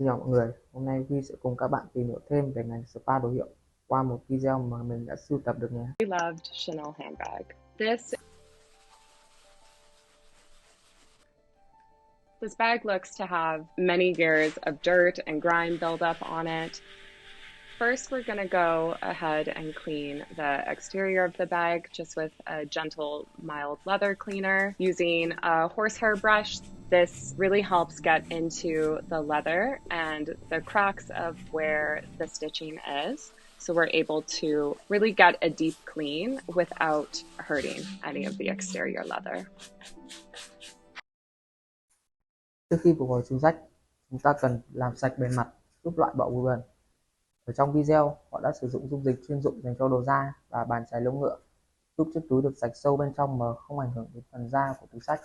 Xin chào mọi người, hôm nay Vi sẽ cùng các bạn tìm hiểu thêm về ngành spa đồ hiệu qua một video mà mình đã sưu tập được nhé. We loved Chanel handbag. This bag looks to have many years of dirt and grime buildup on it. First, we're going to go ahead and clean the exterior of the bag just with a gentle, mild leather cleaner using a horsehair brush. This really helps get into the leather and the cracks of where the stitching is. So we're able to really get a deep clean without hurting any of the exterior leather. Trước khi phục hồi túi xách, chúng ta cần làm sạch bề mặt giúp loại bỏ bụi bẩn. Ở trong video, họ đã sử dụng dung dịch chuyên dụng dành cho đồ da và bàn chải lông ngựa, giúp chiếc túi được sạch sâu bên trong mà không ảnh hưởng đến phần da của túi xách.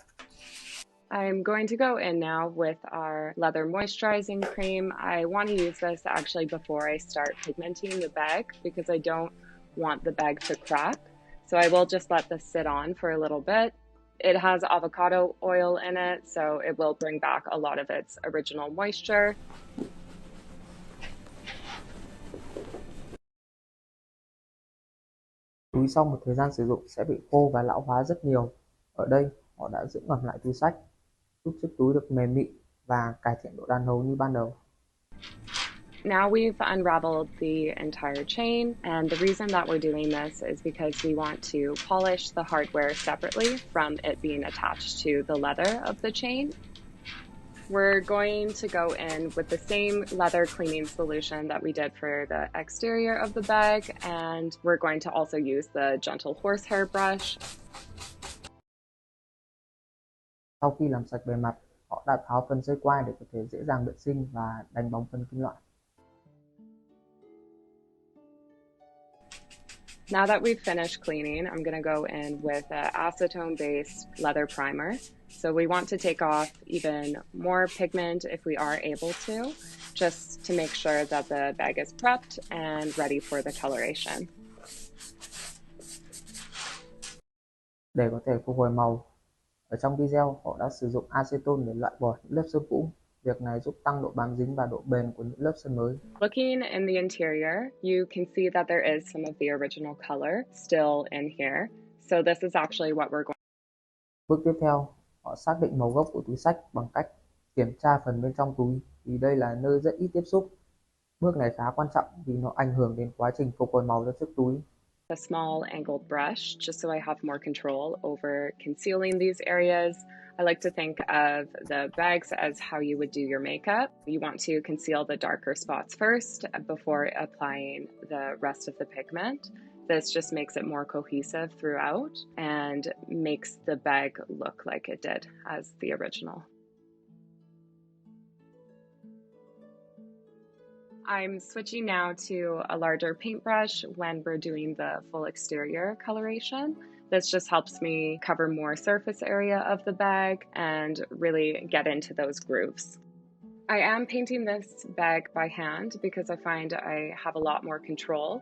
I'm going to go in now with our leather moisturizing cream. I want to use this actually before I start pigmenting the bag because I don't want the bag to crack. So I will just let this sit on for a little bit. It has avocado oil in it, so it will bring back a lot of its original moisture. Túi sau một thời gian sử dụng sẽ bị khô và lão hóa rất nhiều. Ở đây, họ đã giữ ẩm lại túi xách, giúp chiếc túi được mềm mịn và cải thiện độ đàn hồi như ban đầu. Now we've unraveled the entire chain, and the reason that we're doing this is because we want to polish the hardware separately from it being attached to the leather of the chain. We're going to go in with the same leather cleaning solution that we did for the exterior of the bag, and we're going to also use the gentle horsehair brush. Sau khi làm sạch bề mặt, họ đã tháo phần dây quai để có thể dễ dàng vệ sinh và đánh bóng phần kim loại. Now that we've finished cleaning, I'm going to go in with an acetone-based leather primer. So we want to take off even more pigment if we are able to, just to make sure that the bag is prepped and ready for the coloration. Để có thể phục hồi màu, ở trong video họ đã sử dụng acetone để loại bỏ những lớp sơn cũ. Việc này giúp tăng độ bám dính và độ bền của những lớp sơn mới. Looking in the interior, you can see that there is some of the original color still in here. So this is actually what we're going. Bước tiếp theo, họ xác định màu gốc của túi xách bằng cách kiểm tra phần bên trong túi, vì đây là nơi rất ít tiếp xúc. Bước này khá quan trọng vì nó ảnh hưởng đến quá trình phục hồi màu cho chiếc túi. A small angled brush just so I have more control over concealing these areas. I like to think of the bags as how you would do your makeup. You want to conceal the darker spots first before applying the rest of the pigment. This just makes it more cohesive throughout and makes the bag look like it did as the original. I'm switching now to a larger paintbrush when we're doing the full exterior coloration. This just helps me cover more surface area of the bag and really get into those grooves. I am painting this bag by hand because I find I have a lot more control.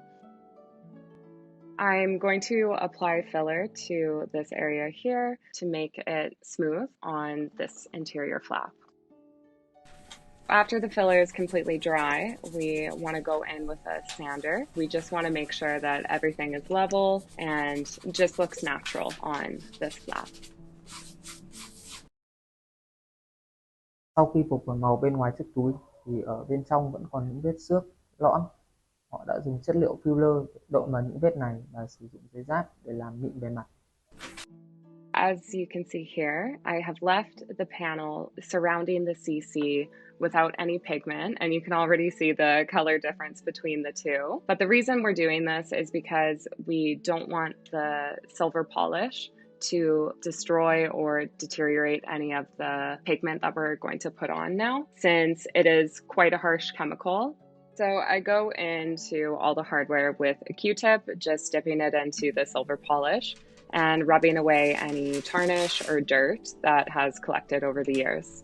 I'm going to apply filler to this area here to make it smooth on this interior flap. After the filler is completely dry, we want to go in with a sander. We just want to make sure that everything is level and just looks natural on this flap. Sau khi phục hồi màu bên ngoài chiếc túi thì ở bên trong vẫn còn những vết xước, lõm. Họ đã dùng chất liệu filler để độ vào những vết này và sử dụng giấy giáp để làm mịn bề mặt. As you can see here, I have left the panel surrounding the CC without any pigment, and you can already see the color difference between the two. But the reason we're doing this is because we don't want the silver polish to destroy or deteriorate any of the pigment that we're going to put on now, since it is quite a harsh chemical. So I go into all the hardware with a Q-tip, just dipping it into the silver polish and rubbing away any tarnish or dirt that has collected over the years.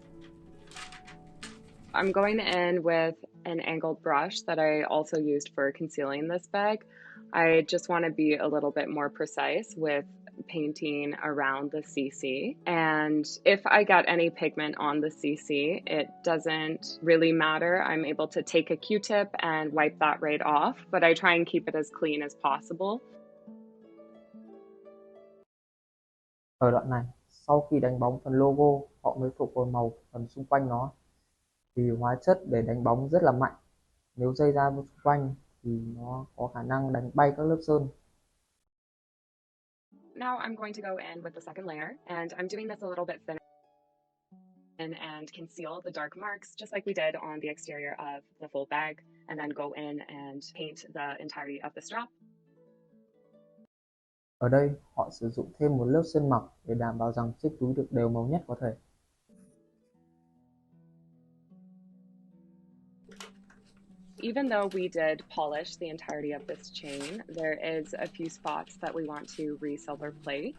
I'm going in with an angled brush that I also used for concealing this bag. I just want to be a little bit more precise with painting around the CC. And if I get any pigment on the CC, it doesn't really matter. I'm able to take a Q-tip and wipe that right off, but I try and keep it as clean as possible. Ở đoạn này, sau khi đánh bóng phần logo, họ mới phục hồi màu phần xung quanh nó. Vì hóa chất để đánh bóng rất là mạnh, nếu dây ra xung quanh thì nó có khả năng đánh bay các lớp sơn. Now I'm going to go in with the second layer, and I'm doing this a little bit thinner and conceal the dark marks just like we did on the exterior of the full bag, and then go in and paint the entirety of the strap. Ở đây, họ sử dụng thêm một lớp sơn mỏng để đảm bảo rằng chiếc túi được đều màu nhất có thể. Even though we did polish the entirety of this chain, there is a few spots that we want to re-silver plate.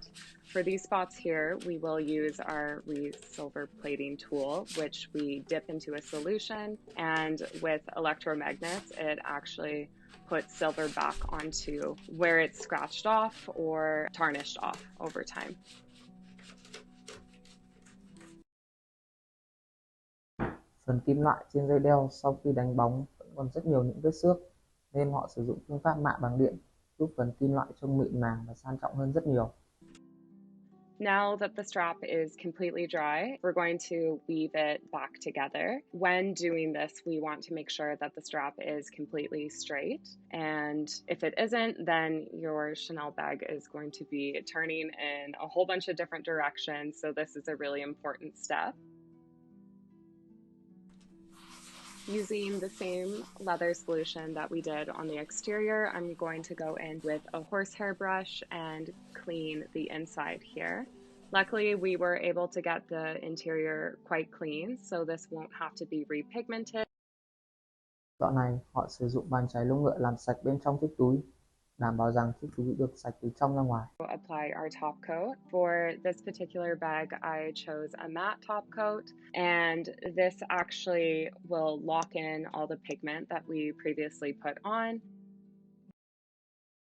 For these spots here, we will use our re-silver plating tool, which we dip into a solution, and with electromagnets, it actually puts silver back onto where it's scratched off or tarnished off over time. Phần kim loại trên dây đeo sau khi đánh bóng còn rất nhiều những vết xước, nên họ sử dụng phương pháp mạ bằng điện giúp phần kim loại trông mịn màng và sang trọng hơn rất nhiều. Now that the strap is completely dry, we're going to weave it back together. When doing this, we want to make sure that the strap is completely straight. And if it isn't, then your Chanel bag is going to be turning in a whole bunch of different directions. So this is a really important step. Using the same leather solution that we did on the exterior, I'm going to go in with a horsehair brush and clean the inside here. Luckily, we were able to get the interior quite clean, so this won't have to be repigmented. Đoạn này, họ sử dụng bàn chải lông ngựa làm sạch bên trong chiếc túi, đảm bảo rằng chiếc túi được sạch từ trong ra ngoài. Apply our top coat. For this particular bag, I chose a matte top coat, and this actually will lock in all the pigment that we previously put on.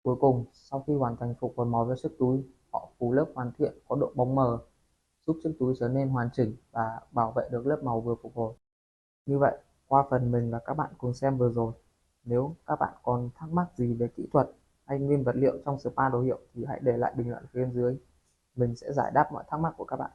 Cuối cùng, sau khi hoàn thành phục hồi màu cho chiếc túi, họ phủ lớp hoàn thiện có độ bóng mờ, giúp chiếc túi trở nên hoàn chỉnh và bảo vệ được lớp màu vừa phục hồi. Như vậy, qua phần mình và các bạn cùng xem vừa rồi, nếu các bạn còn thắc mắc gì về kỹ thuật hay nguyên vật liệu trong spa đồ hiệu thì hãy để lại bình luận phía bên dưới. Mình sẽ giải đáp mọi thắc mắc của các bạn.